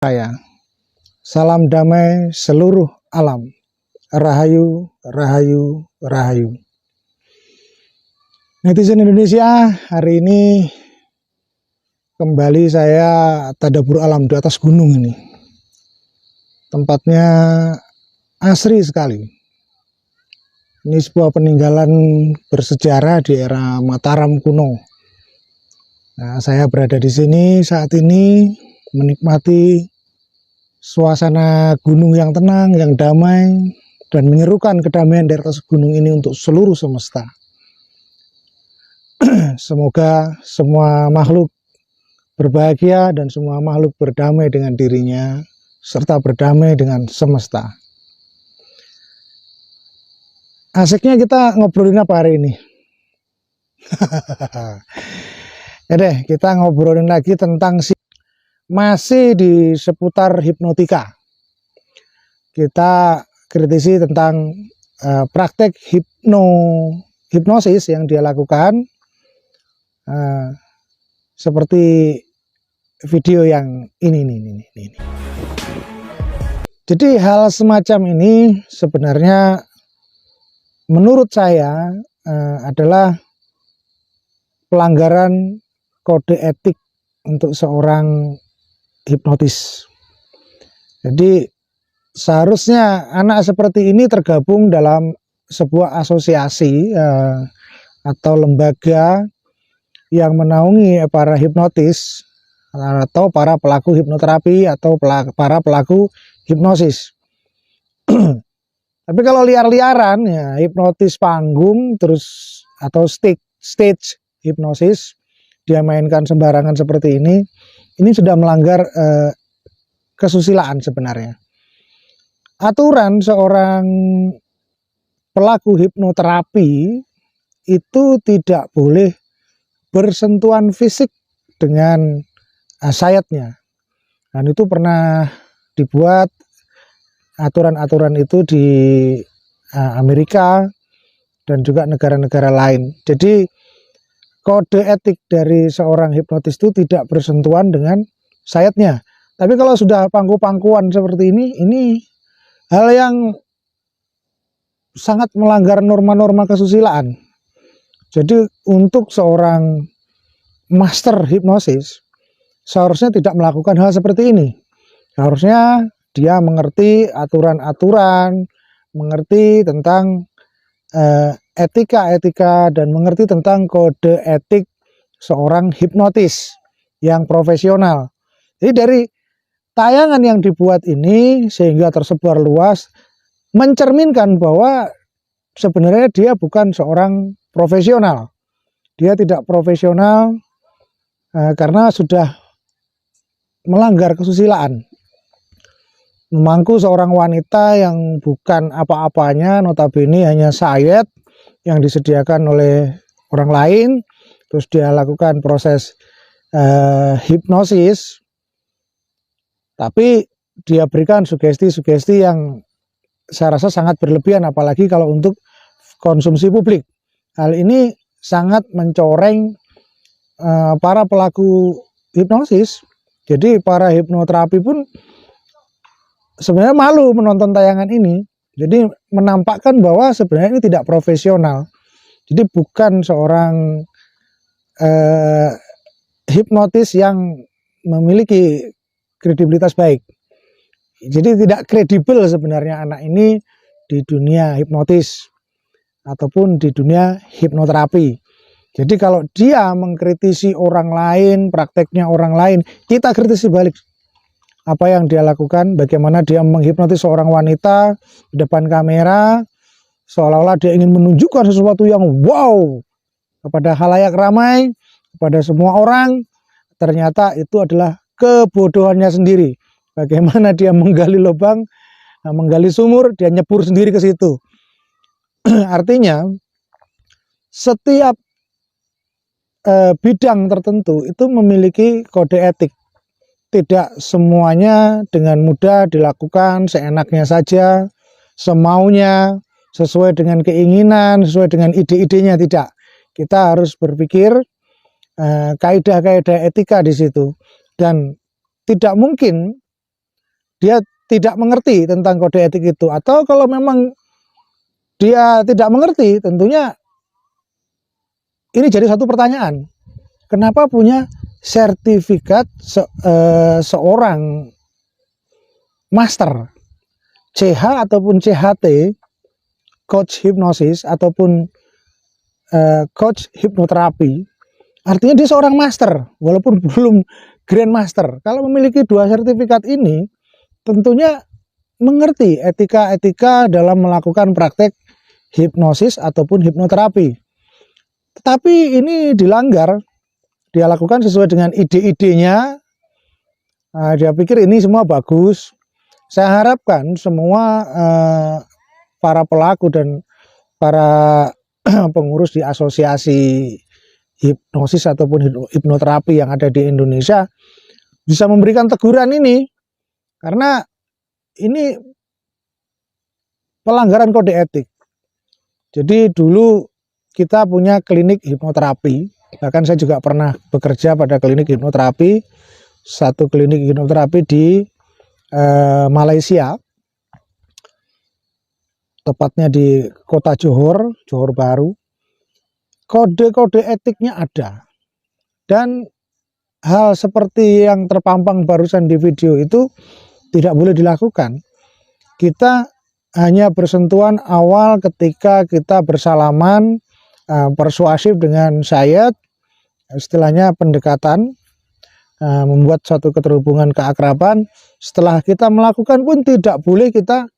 Raya. Salam damai seluruh alam. Rahayu, rahayu, rahayu. Netizen Indonesia, hari ini kembali saya tadabur alam di atas gunung ini. Tempatnya asri sekali. Ini sebuah peninggalan bersejarah di era Mataram kuno. Nah, saya berada di sini saat ini menikmati suasana gunung yang tenang, yang damai, dan menyerukan kedamaian dari atas gunung ini untuk seluruh semesta. Semoga semua makhluk berbahagia dan semua makhluk berdamai dengan dirinya, serta berdamai dengan semesta. Asiknya kita ngobrolin apa hari ini? Ya deh, kita ngobrolin lagi tentang masih di seputar hipnotika. Kita kritisi tentang praktek hipnosis yang dia lakukan, seperti video yang ini. Jadi hal semacam ini sebenarnya menurut saya adalah pelanggaran kode etik untuk seorang hipnotis. Jadi seharusnya anak seperti ini tergabung dalam sebuah asosiasi atau lembaga yang menaungi para hipnotis atau para pelaku hipnoterapi atau para pelaku hipnosis. Tapi kalau liar-liaran ya hipnotis panggung terus atau stage hipnosis dia mainkan sembarangan seperti ini sudah melanggar kesusilaan sebenarnya. Aturan seorang pelaku hipnoterapi itu tidak boleh bersentuhan fisik dengan sayatnya. Dan itu pernah dibuat aturan-aturan itu di Amerika dan juga negara-negara lain. Jadi kode etik dari seorang hipnotis itu tidak bersentuhan dengan sayatnya. Tapi kalau sudah pangku-pangkuan seperti ini hal yang sangat melanggar norma-norma kesusilaan. Jadi untuk seorang master hipnosis seharusnya tidak melakukan hal seperti ini. Seharusnya dia mengerti aturan-aturan, mengerti tentang etika-etika dan mengerti tentang kode etik seorang hipnotis yang profesional. Jadi dari tayangan yang dibuat ini sehingga tersebar luas mencerminkan bahwa sebenarnya dia bukan seorang profesional. Dia tidak profesional karena sudah melanggar kesusilaan. Memangku seorang wanita yang bukan apa-apanya, notabene hanya sayat yang disediakan oleh orang lain, terus dia lakukan proses hipnosis, tapi dia berikan sugesti-sugesti yang saya rasa sangat berlebihan, apalagi kalau untuk konsumsi publik. Hal ini sangat mencoreng para pelaku hipnosis. Jadi para hipnoterapi pun sebenarnya malu menonton tayangan ini. Jadi menampakkan bahwa sebenarnya ini tidak profesional. Jadi bukan seorang hipnotis yang memiliki kredibilitas baik. Jadi tidak kredibel sebenarnya anak ini di dunia hipnotis ataupun di dunia hipnoterapi. Jadi kalau dia mengkritisi orang lain, prakteknya orang lain, kita kritisi balik. Apa yang dia lakukan, bagaimana dia menghipnotis seorang wanita di depan kamera, seolah-olah dia ingin menunjukkan sesuatu yang wow kepada khalayak ramai, kepada semua orang. Ternyata itu adalah kebodohannya sendiri. Bagaimana dia menggali lubang, menggali sumur, dia nyebur sendiri ke situ. Artinya setiap bidang tertentu itu memiliki kode etik. Tidak semuanya dengan mudah dilakukan seenaknya saja, semaunya, sesuai dengan keinginan, sesuai dengan ide-idenya, tidak. Kita harus berpikir kaidah-kaidah etika di situ. Dan tidak mungkin dia tidak mengerti tentang kode etik itu, atau kalau memang dia tidak mengerti, tentunya ini jadi satu pertanyaan. Kenapa punya sertifikat seorang master CH ataupun CHT, coach hipnosis ataupun coach hipnoterapi, artinya dia seorang master walaupun belum grandmaster. Kalau memiliki dua sertifikat ini, tentunya mengerti etika-etika dalam melakukan praktek hipnosis ataupun hipnoterapi. Tetapi ini dilanggar, dia lakukan sesuai dengan ide-idenya. Dia pikir ini semua bagus. Saya harapkan semua para pelaku dan para pengurus di asosiasi hipnosis ataupun hipnoterapi yang ada di Indonesia bisa memberikan teguran ini, karena ini pelanggaran kode etik. Jadi dulu kita punya klinik hipnoterapi, bahkan saya juga pernah bekerja pada klinik hipnoterapi, satu klinik hipnoterapi di Malaysia, tepatnya di kota Johor Baru. Kode-kode etiknya ada, dan hal seperti yang terpampang barusan di video itu tidak boleh dilakukan. Kita hanya bersentuhan awal ketika kita bersalaman, persuasif dengan syayat, istilahnya pendekatan, membuat suatu keterhubungan keakraban. Setelah kita melakukan pun tidak boleh kita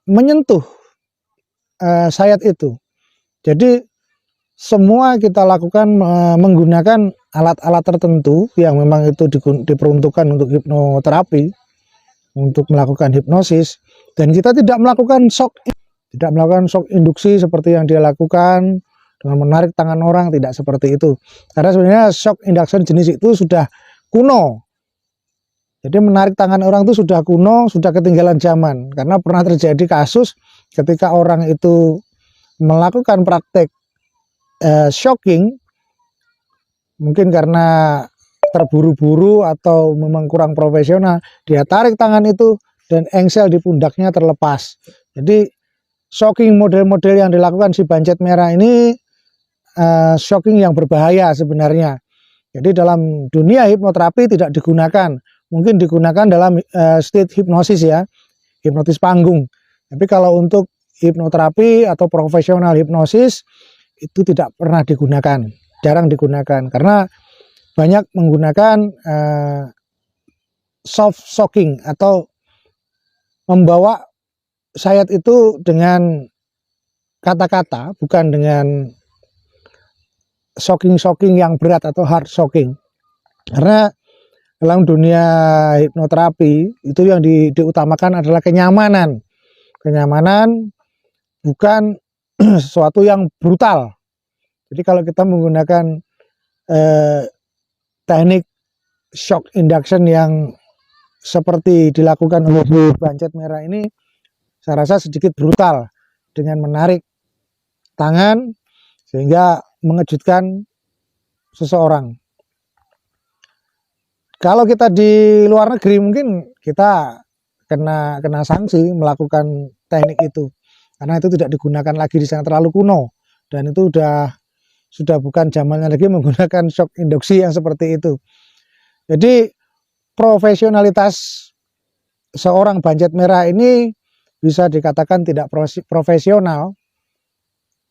menyentuh syayat itu. Jadi semua kita lakukan menggunakan alat-alat tertentu yang memang itu diperuntukkan untuk hipnoterapi, untuk melakukan hipnosis, dan kita tidak melakukan shock induksi seperti yang dia lakukan dengan menarik tangan orang, tidak seperti itu. Karena sebenarnya shock induction jenis itu sudah kuno. Jadi menarik tangan orang itu sudah kuno, sudah ketinggalan zaman. Karena pernah terjadi kasus ketika orang itu melakukan praktek shocking, mungkin karena terburu-buru atau memang kurang profesional, dia tarik tangan itu dan engsel di pundaknya terlepas. Jadi shocking model-model yang dilakukan si Bancet Merah ini shocking yang berbahaya sebenarnya. Jadi dalam dunia hipnoterapi tidak digunakan, mungkin digunakan dalam state hipnosis ya, hipnotis panggung. Tapi kalau untuk hipnoterapi atau profesional hipnosis itu tidak pernah digunakan, jarang digunakan, karena banyak menggunakan soft shocking atau membawa syayat itu dengan kata-kata, bukan dengan shocking yang berat atau hard shocking. Karena dalam dunia hipnoterapi itu yang diutamakan adalah kenyamanan, bukan sesuatu yang brutal. Jadi kalau kita menggunakan teknik shock induction yang seperti dilakukan oleh Bancet Merah ini, saya rasa sedikit brutal dengan menarik tangan sehingga mengejutkan seseorang. Kalau kita di luar negeri mungkin kita kena sanksi melakukan teknik itu, karena itu tidak digunakan lagi di sana, terlalu kuno, dan itu sudah bukan zamannya lagi menggunakan shock induksi yang seperti itu. Jadi profesionalitas seorang Bancet Merah ini bisa dikatakan tidak profesional,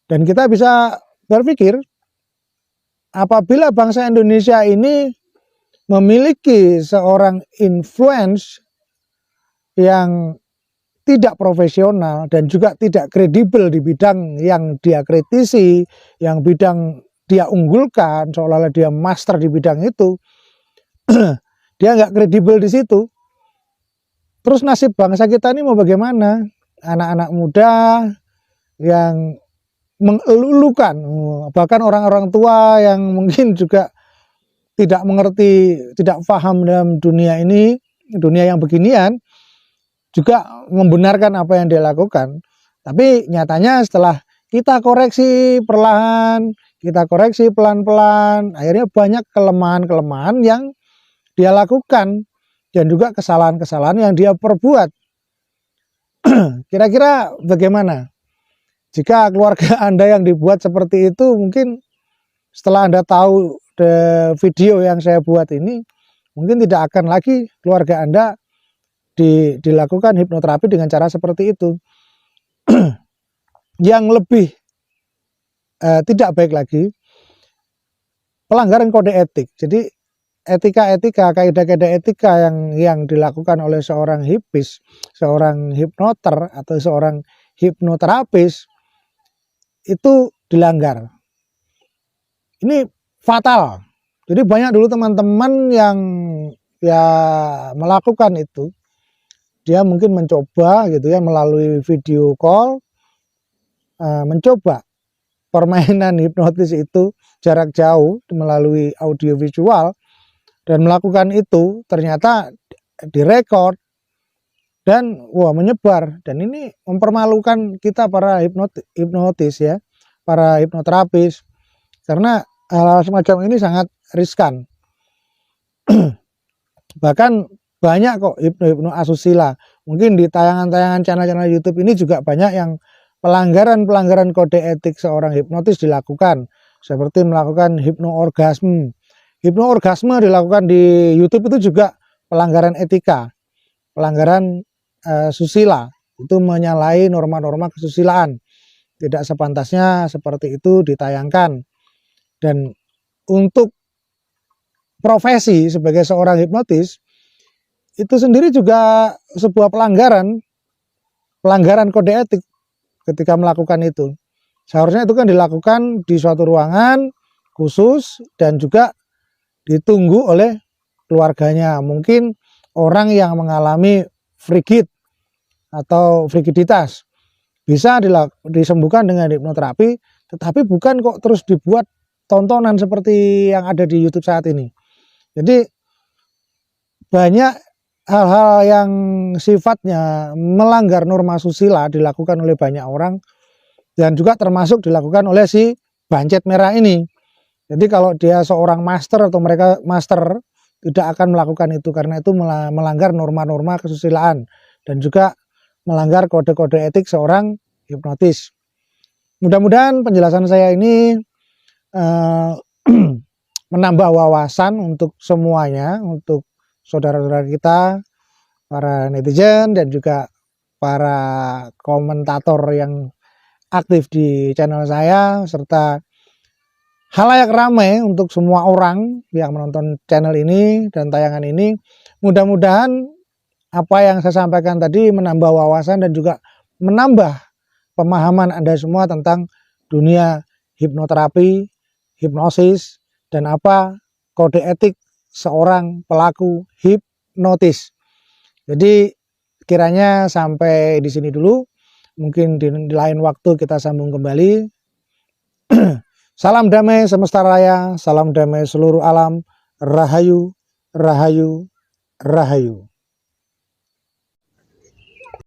dan kita bisa berpikir apabila bangsa Indonesia ini memiliki seorang influence yang tidak profesional dan juga tidak kredibel di bidang yang dia kritisi, yang bidang dia unggulkan, seolah-olah dia master di bidang itu, dia nggak kredibel di situ. Terus nasib bangsa kita ini mau bagaimana? Anak-anak muda yang mengelulukan, bahkan orang-orang tua yang mungkin juga tidak mengerti, tidak paham dalam dunia ini, dunia yang beginian, juga membenarkan apa yang dia lakukan. Tapi nyatanya setelah kita koreksi perlahan, kita koreksi pelan-pelan, akhirnya banyak kelemahan-kelemahan yang dia lakukan. dan juga kesalahan-kesalahan yang dia perbuat. Kira-kira bagaimana jika keluarga Anda yang dibuat seperti itu? Mungkin setelah Anda tahu video yang saya buat ini, mungkin tidak akan lagi keluarga Anda dilakukan hipnoterapi dengan cara seperti itu. Yang lebih tidak baik lagi, pelanggaran kode etik. Jadi etika-etika, kaidah-kaidah etika yang dilakukan oleh seorang hipis, seorang hipnoter atau seorang hipnoterapis itu dilanggar. Ini fatal. Jadi banyak dulu teman-teman yang ya melakukan itu. Dia mungkin mencoba gitu ya melalui video call, mencoba permainan hipnotis itu jarak jauh melalui audio visual, dan melakukan itu ternyata direkod dan menyebar, dan ini mempermalukan kita para hipnotis ya, para hipnoterapis, karena hal semacam ini sangat riskan. Bahkan banyak kok hipno asusila. Mungkin di tayangan-tayangan channel-channel YouTube ini juga banyak yang pelanggaran kode etik seorang hipnotis dilakukan, seperti melakukan hipnoorgasme. Hipnoorgasme dilakukan di YouTube itu juga pelanggaran etika, pelanggaran susila. Itu menyalahi norma-norma kesusilaan. Tidak sepantasnya seperti itu ditayangkan. Dan untuk profesi sebagai seorang hipnotis itu sendiri juga sebuah pelanggaran kode etik ketika melakukan itu. Seharusnya itu kan dilakukan di suatu ruangan khusus dan juga ditunggu oleh keluarganya. Mungkin orang yang mengalami frigid atau frigiditas bisa disembuhkan dengan hipnoterapi, tetapi bukan kok terus dibuat tontonan seperti yang ada di YouTube saat ini. Jadi banyak hal-hal yang sifatnya melanggar norma susila dilakukan oleh banyak orang, dan juga termasuk dilakukan oleh si bancet merah ini. Jadi kalau dia seorang master atau mereka master, tidak akan melakukan itu karena itu melanggar norma-norma kesusilaan dan juga melanggar kode-kode etik seorang hipnotis. Mudah-mudahan penjelasan saya ini menambah wawasan untuk semuanya, untuk saudara-saudara kita, para netizen dan juga para komentator yang aktif di channel saya, serta halayak ramai untuk semua orang yang menonton channel ini dan tayangan ini. Mudah-mudahan apa yang saya sampaikan tadi menambah wawasan dan juga menambah pemahaman Anda semua tentang dunia hipnoterapi, hipnosis, dan apa kode etik seorang pelaku hipnotis. Jadi kiranya sampai di sini dulu. Mungkin di lain waktu kita sambung kembali. Salam damai semesta raya, salam damai seluruh alam, rahayu, rahayu, rahayu.